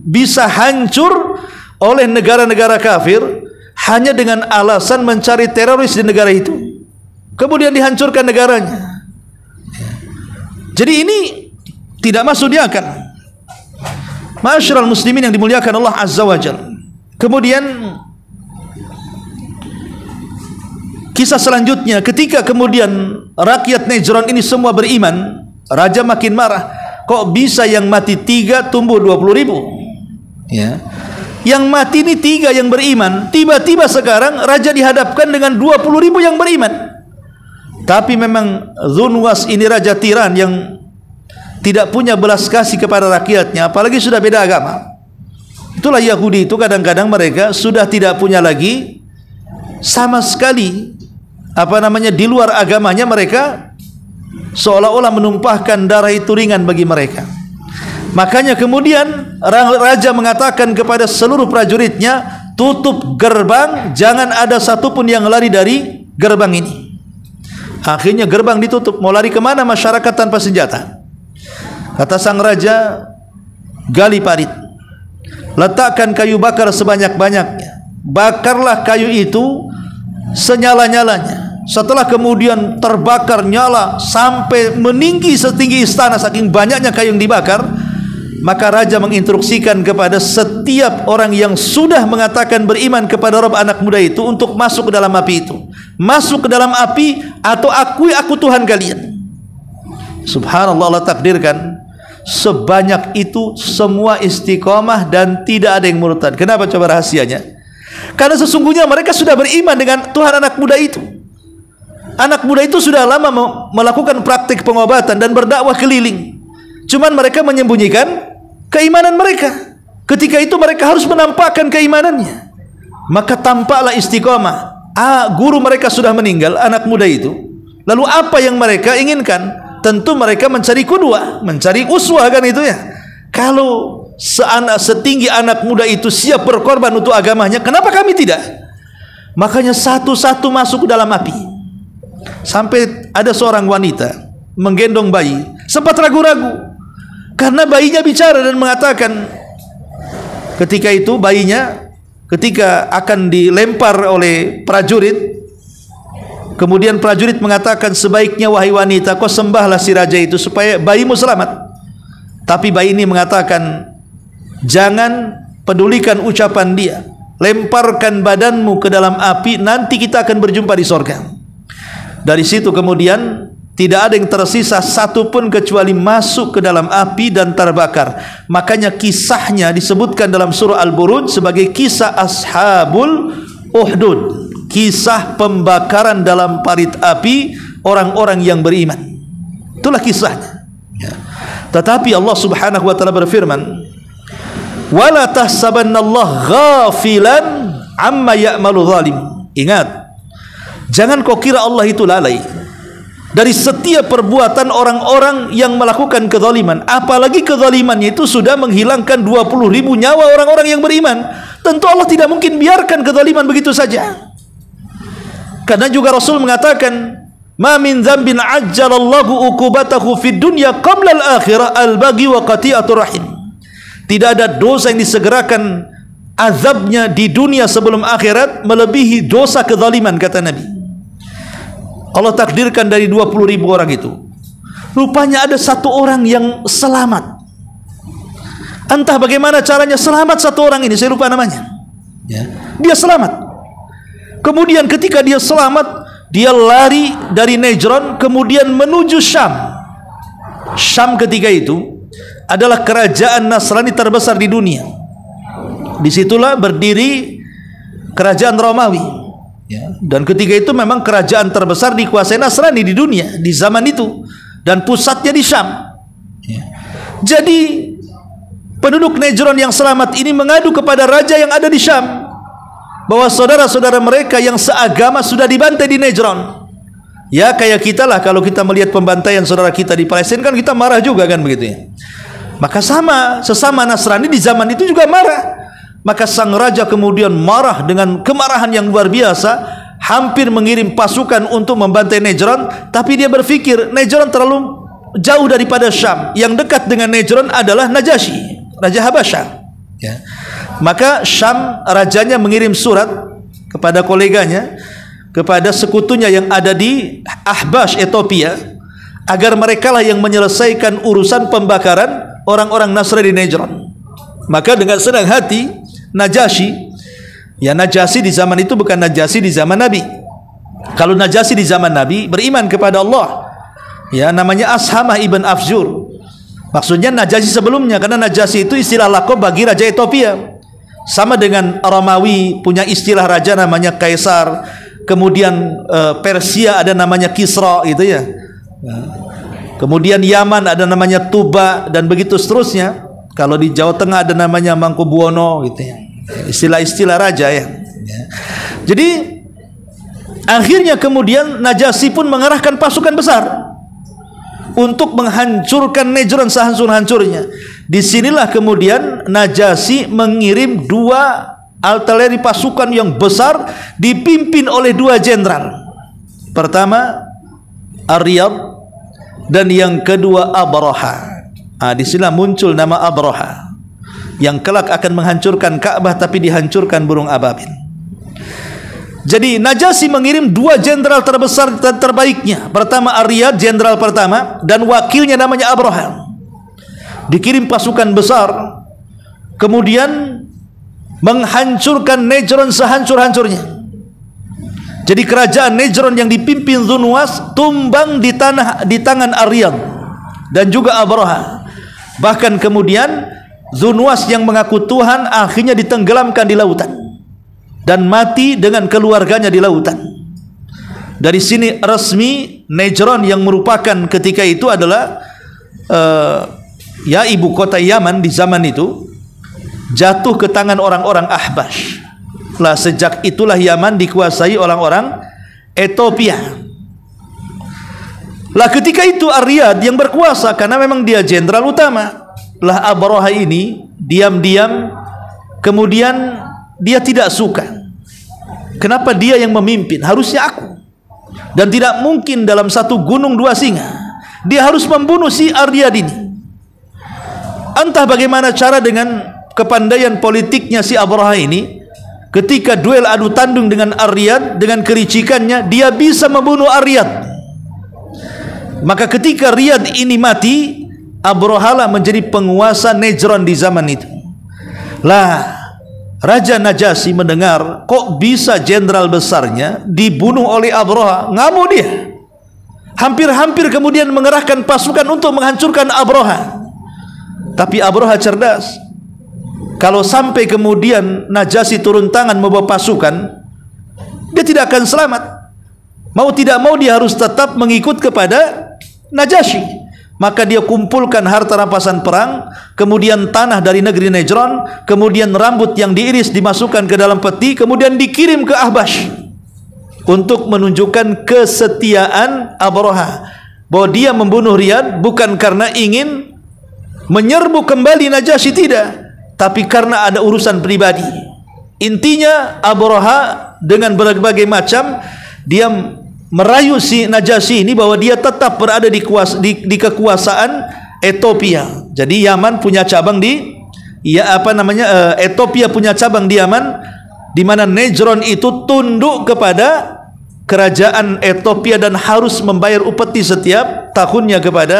bisa hancur oleh negara-negara kafir hanya dengan alasan mencari teroris di negara itu, kemudian dihancurkan negaranya. Jadi ini tidak masuk di akal. Ma'asyiral muslimin yang dimuliakan Allah Azza wa Jalla. Kemudian kisah selanjutnya, ketika kemudian rakyat Najran ini semua beriman, raja makin marah. Kok bisa yang mati 3 tumbuh 20.000? Ya. Yang mati ini 3 yang beriman. Tiba-tiba sekarang raja dihadapkan dengan 20.000 yang beriman. Tapi memang Dzunwas ini raja tiran yang tidak punya belas kasih kepada rakyatnya, apalagi sudah beda agama. Itulah Yahudi itu, kadang-kadang mereka sudah tidak punya lagi sama sekali di luar agamanya, mereka seolah-olah menumpahkan darah itu ringan bagi mereka. Makanya kemudian raja mengatakan kepada seluruh prajuritnya, tutup gerbang, jangan ada satupun yang lari dari gerbang ini. Akhirnya gerbang ditutup. Mau lari kemana masyarakat tanpa senjata? Kata sang raja, gali parit, letakkan kayu bakar sebanyak-banyaknya, bakarlah kayu itu senyala-nyalanya. Setelah kemudian terbakar nyala sampai meninggi setinggi istana, saking banyaknya kayu yang dibakar, maka raja menginstruksikan kepada setiap orang yang sudah mengatakan beriman kepada Rabb anak muda itu untuk masuk ke dalam api itu. Masuk ke dalam api atau akui aku Tuhan kalian. Subhanallah, Allah takdirkan sebanyak itu semua istiqomah dan tidak ada yang murtad. Kenapa? Coba rahasianya. Karena sesungguhnya mereka sudah beriman dengan Tuhan anak muda itu. Anak muda itu sudah lama melakukan praktik pengobatan dan berdakwah keliling. Cuman mereka menyembunyikan keimanan mereka. Ketika itu mereka harus menampakkan keimanannya. Maka tampaklah istiqomah. Guru mereka sudah meninggal, anak muda itu. Lalu apa yang mereka inginkan? Tentu mereka mencari qudwah, mencari uswah, kan itu ya. Kalau setinggi anak muda itu siap berkorban untuk agamanya, kenapa kami tidak? Makanya satu-satu masuk ke dalam api. Sampai ada seorang wanita menggendong bayi, sempat ragu-ragu karena bayinya bicara dan mengatakan, ketika itu bayinya ketika akan dilempar oleh prajurit, kemudian prajurit mengatakan, sebaiknya wahai wanita kau sembahlah si raja itu supaya bayimu selamat. Tapi bayi ini mengatakan, jangan pedulikan ucapan dia, lemparkan badanmu ke dalam api, nanti kita akan berjumpa di sorga. Dari situ kemudian tidak ada yang tersisa satupun kecuali masuk ke dalam api dan terbakar. Makanya kisahnya disebutkan dalam surah Al-Buruj sebagai kisah Ashabul Ukhdud. kisah pembakaran dalam parit api orang-orang yang beriman. Itulah kisahnya. Ya. Tetapi Allah Subhanahu wa taala berfirman, "Wala tahsabannallaha ghafilan amma ya'malu zalim." Ingat, jangan kau kira Allah itu lalai dari setiap perbuatan orang-orang yang melakukan kezaliman, apalagi kezalimannya itu sudah menghilangkan 20.000 nyawa orang-orang yang beriman. Tentu Allah tidak mungkin biarkan kezaliman begitu saja. Karena juga Rasul mengatakan, "Ma min dzambin ajjalallahu uqubatahu fid dunya qabla al-akhirah al-baghi wa qati'atur rahim." Tidak ada dosa yang disegerakan azabnya di dunia sebelum akhirat melebihi dosa kezaliman, kata Nabi. Allah takdirkan dari 20.000 orang itu, rupanya ada satu orang yang selamat. Entah bagaimana caranya selamat satu orang ini, saya lupa namanya. Ya. Dia selamat. Kemudian ketika dia selamat, dia lari dari Najran kemudian menuju Syam. Syam ketika itu adalah kerajaan Nasrani terbesar di dunia. Disitulah berdiri kerajaan Romawi. Ya, dan ketika itu memang kerajaan terbesar dikuasai Nasrani di dunia di zaman itu, dan pusatnya di Syam. Ya. Jadi penduduk Najran yang selamat ini mengadu kepada raja yang ada di Syam bahwa saudara-saudara mereka yang seagama sudah dibantai di Najran. Ya, kayak kita lah, kalau kita melihat pembantaian saudara kita di Palestina kan kita marah juga kan begitu ya. Maka sesama Nasrani di zaman itu juga marah. Maka sang raja kemudian marah dengan kemarahan yang luar biasa, hampir mengirim pasukan untuk membantai Najran. Tapi dia berpikir Najran terlalu jauh daripada Syam. Yang dekat dengan Najran adalah Najasyi, Raja Habasyah. Ya. Maka Syam, rajanya mengirim surat kepada koleganya, kepada sekutunya yang ada di Ahbash, Ethiopia, agar merekalah yang menyelesaikan urusan pembakaran orang-orang Nasrani di Najran. Maka dengan senang hati Najasyi, ya Najasyi di zaman itu bukan Najasyi di zaman Nabi. Kalau Najasyi di zaman Nabi beriman kepada Allah, ya namanya Ashamah ibn Afjur. Maksudnya Najasyi sebelumnya, karena Najasyi itu istilah lakob bagi raja Ethiopia. Sama dengan Romawi punya istilah raja namanya Kaisar. Kemudian Persia ada namanya Kisra gitu ya. Kemudian Yaman ada namanya Tuba, dan begitu seterusnya. Kalau di Jawa Tengah ada namanya Mangkubuwono gitu ya. Istilah-istilah raja ya. Jadi akhirnya kemudian Najasyi pun mengerahkan pasukan besar untuk menghancurkan Najran sehancur-hancurnya. Disinilah kemudian Najasyi mengirim 2 artileri pasukan yang besar dipimpin oleh 2 jenderal. Pertama Ar-Riyad dan yang kedua Abraha. Disinilah muncul nama Abraha yang kelak akan menghancurkan Ka'bah, tapi dihancurkan burung ababil. Jadi Najasyi mengirim 2 jenderal terbesar dan terbaiknya. Pertama Ar-Riyad, jenderal pertama, dan wakilnya namanya Abraha. Dikirim pasukan besar, kemudian menghancurkan Najran sehancur-hancurnya. Jadi kerajaan Najran yang dipimpin Zunwas tumbang di tangan Ar-Riyad dan juga Abraha. Bahkan kemudian Zunwas yang mengaku Tuhan akhirnya ditenggelamkan di lautan dan mati dengan keluarganya di lautan. Dari sini resmi Najran yang merupakan ketika itu adalah ya ibu kota Yaman di zaman itu jatuh ke tangan orang-orang Ahbash. Lah sejak itulah Yaman dikuasai orang-orang Ethiopia. Lah ketika itu Ar-Riyad yang berkuasa karena memang dia jenderal utama. Lah Abraha ini diam-diam kemudian dia tidak suka. Kenapa dia yang memimpin? Harusnya aku. Dan tidak mungkin dalam satu gunung 2 singa. Dia harus membunuh si Ar-Riyad ini. Entah bagaimana cara dengan kepandaian politiknya si Abraha ini, ketika duel adu tanding dengan Ar-Riyad, dengan kelicikannya dia bisa membunuh Ar-Riyad. Maka ketika Riyad ini mati, Abraha menjadi penguasa Najran di zaman itu. Lah Raja Najasyi mendengar kok bisa jenderal besarnya dibunuh oleh Abraha, ngamuk dia. Hampir-hampir kemudian mengerahkan pasukan untuk menghancurkan Abraha. Tapi Abraha cerdas. Kalau sampai kemudian Najasyi turun tangan membawa pasukan, dia tidak akan selamat. Mau tidak mau dia harus tetap mengikut kepada Najasyi. Maka dia kumpulkan harta rampasan perang, kemudian tanah dari negeri Najran, kemudian rambut yang diiris dimasukkan ke dalam peti, kemudian dikirim ke Ahbash untuk menunjukkan kesetiaan Abraha, bahwa dia membunuh Riyadh bukan karena ingin menyerbu kembali Najasyi, tidak, tapi karena ada urusan pribadi. Intinya Abraha dengan berbagai macam dia merayu si Najasyi ini bahwa dia tetap berada di kekuasaan Ethiopia. Jadi Yaman punya cabang di Ethiopia punya cabang di Yaman, di mana Najran itu tunduk kepada kerajaan Ethiopia dan harus membayar upeti setiap tahunnya kepada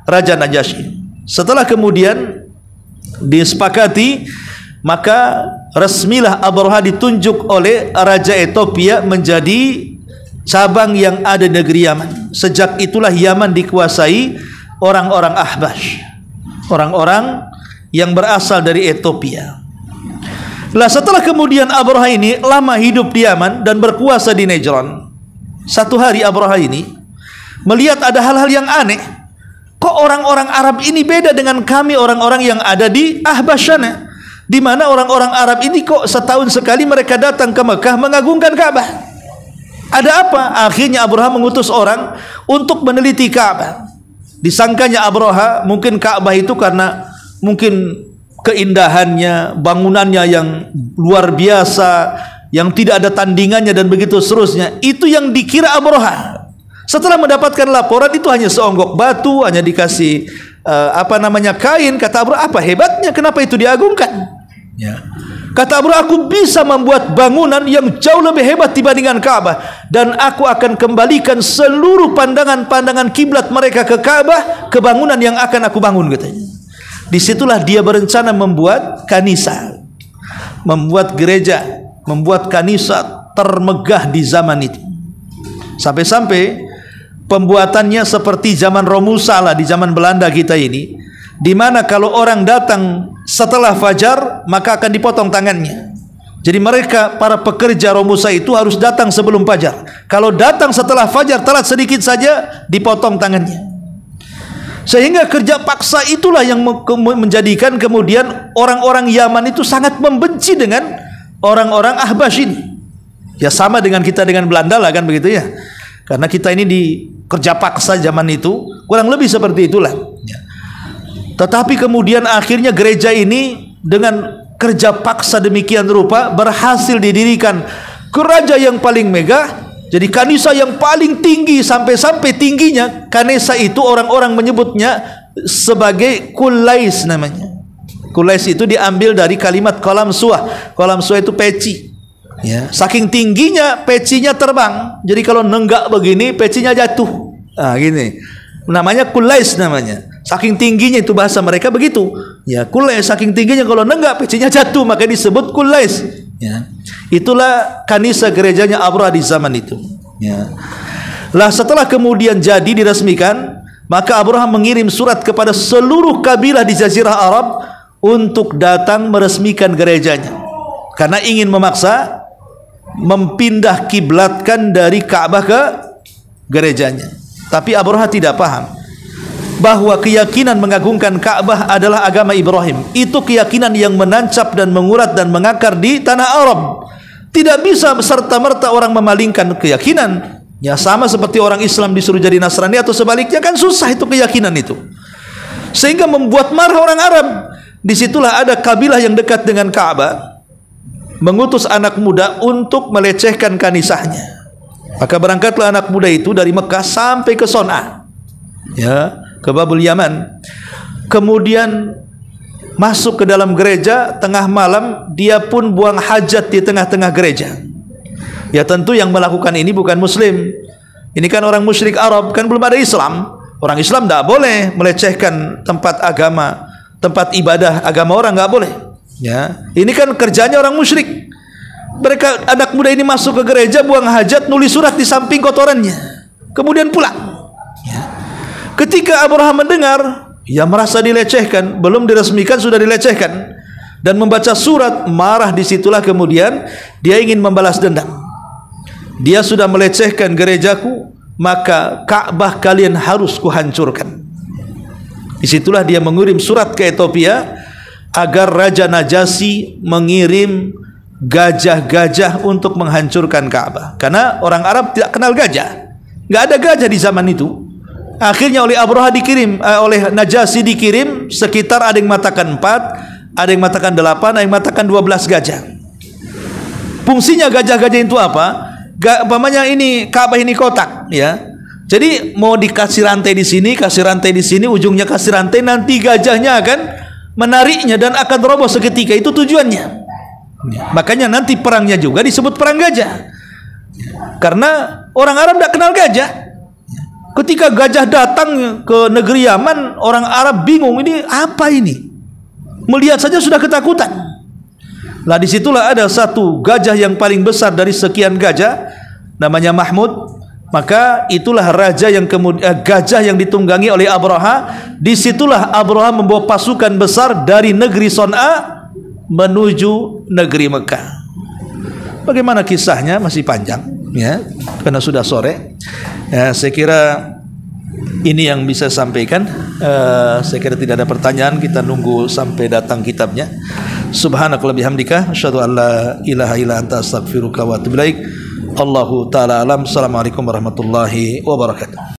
Raja Najasyi. Setelah kemudian disepakati, maka resmilah Abraha ditunjuk oleh Raja Ethiopia menjadi cabang yang ada di negeri Yaman. Sejak itulah Yaman dikuasai orang-orang Ahbash, orang-orang yang berasal dari Ethiopia. Lah setelah kemudian Abraha ini lama hidup di Yaman dan berkuasa di Najran, satu hari Abraha ini melihat ada hal-hal yang aneh. Kok orang-orang Arab ini beda dengan kami orang-orang yang ada di Ahbash sana, di mana orang-orang Arab ini kok setahun sekali mereka datang ke Mekah mengagungkan Ka'bah. Ada apa? Akhirnya Abraha mengutus orang untuk meneliti Ka'bah. Disangkanya Abraha mungkin Ka'bah itu karena mungkin keindahannya, bangunannya yang luar biasa, yang tidak ada tandingannya dan begitu seterusnya. Itu yang dikira Abraha. Setelah mendapatkan laporan itu hanya seonggok batu, hanya dikasih kain. Kata Abraha, apa hebatnya? Kenapa itu diagungkan? Ya. Kata Abraha, aku bisa membuat bangunan yang jauh lebih hebat dibandingkan Ka'bah, dan aku akan kembalikan seluruh pandangan-pandangan kiblat mereka ke Ka'bah, ke bangunan yang akan aku bangun, katanya. Disitulah dia berencana membuat kanisa, membuat gereja, membuat kanisa termegah di zaman itu. Sampai-sampai pembuatannya seperti zaman Romusa lah, di zaman Belanda kita ini, di mana kalau orang datang setelah fajar maka akan dipotong tangannya. Jadi mereka para pekerja Romusa itu harus datang sebelum fajar. Kalau datang setelah fajar telat sedikit saja dipotong tangannya. Sehingga kerja paksa itulah yang menjadikan kemudian orang-orang Yaman itu sangat membenci dengan orang-orang Ahbash ini. Ya sama dengan kita dengan Belanda lah kan begitu ya. Karena kita ini di kerja paksa zaman itu, kurang lebih seperti itulah. Ya. Tetapi kemudian akhirnya gereja ini dengan kerja paksa demikian rupa berhasil didirikan gereja yang paling megah, jadi kanisa yang paling tinggi, sampai-sampai tingginya kanisa itu orang-orang menyebutnya sebagai Kulais namanya. Kulais itu diambil dari kalimat kolam suah. Kolam suah itu peci. Ya, saking tingginya pecinya terbang. Jadi kalau nenggak begini pecinya jatuh. Ah gini. Namanya Kulais namanya. Saking tingginya itu bahasa mereka begitu. Ya, Kulais saking tingginya kalau nenggak pecinya jatuh maka disebut Kulais. Ya. Itulah kanisa gerejanya Abraha di zaman itu. Ya. Lah setelah kemudian jadi diresmikan, maka Abraha mengirim surat kepada seluruh kabilah di Jazirah Arab untuk datang meresmikan gerejanya. Karena ingin memaksa mempindah kiblatkan dari Ka'bah ke gerejanya. Tapi Abraha tidak paham bahwa keyakinan mengagungkan Ka'bah adalah agama Ibrahim. Itu keyakinan yang menancap dan mengurat dan mengakar di tanah Arab. Tidak bisa serta-merta orang memalingkan keyakinan. Ya sama seperti orang Islam disuruh jadi Nasrani atau sebaliknya, kan susah itu keyakinan itu. Sehingga membuat marah orang Arab. Disitulah ada kabilah yang dekat dengan Ka'bah mengutus anak muda untuk melecehkan kanisahnya. Maka berangkatlah anak muda itu dari Mekah sampai ke Son'a, ya, ke Babul Yaman. Kemudian masuk ke dalam gereja tengah malam, dia pun buang hajat di tengah-tengah gereja. Ya tentu yang melakukan ini bukan Muslim. Ini kan orang musyrik Arab, kan belum ada Islam. Orang Islam tidak boleh melecehkan tempat agama, tempat ibadah agama orang, nggak boleh. Ya, ini kan kerjanya orang musyrik. Mereka anak muda ini masuk ke gereja, buang hajat, nulis surat di samping kotorannya, kemudian pulang. Ya. Ketika Abraham mendengar, ia merasa dilecehkan, belum diresmikan sudah dilecehkan, dan membaca surat, marah. Disitulah kemudian dia ingin membalas dendam. dia sudah melecehkan gerejaku, maka Ka'bah kalian harus kuhancurkan. Disitulah dia mengirim surat ke Ethiopia agar Raja Najasyi mengirim gajah-gajah untuk menghancurkan Ka'bah, karena orang Arab tidak kenal gajah, nggak ada gajah di zaman itu. Akhirnya oleh Abraha dikirim, oleh Najasyi dikirim sekitar, ada yang mengatakan 4, ada yang mengatakan 8, ada yang mengatakan 12 gajah. Fungsinya gajah-gajah itu apa? Umpamanya ini Ka'bah ini kotak, ya. Jadi mau dikasih rantai di sini, kasih rantai di sini, ujungnya kasih rantai, nanti gajahnya akan menariknya dan akan roboh seketika. Itu tujuannya. Makanya nanti perangnya juga disebut perang gajah, karena orang Arab tidak kenal gajah. Ketika gajah datang ke negeri Yaman, orang Arab bingung, ini apa ini? Melihat saja sudah ketakutan. Lah disitulah ada satu gajah yang paling besar dari sekian gajah, namanya Mahmud. Maka itulah raja yang kemudian gajah yang ditunggangi oleh Abraha. Disitulah Abraha membawa pasukan besar dari negeri Son'a menuju negeri Mekah. Bagaimana kisahnya masih panjang, ya, karena sudah sore. Ya, saya kira ini yang bisa sampaikan. Saya kira tidak ada pertanyaan, kita nunggu sampai datang kitabnya. Subhanakallahumma bihamdika asyhadu an la ilaha illa anta astaghfiruka wa atubu ilaik. Allahu taala alam. Assalamualaikum warahmatullahi wabarakatuh.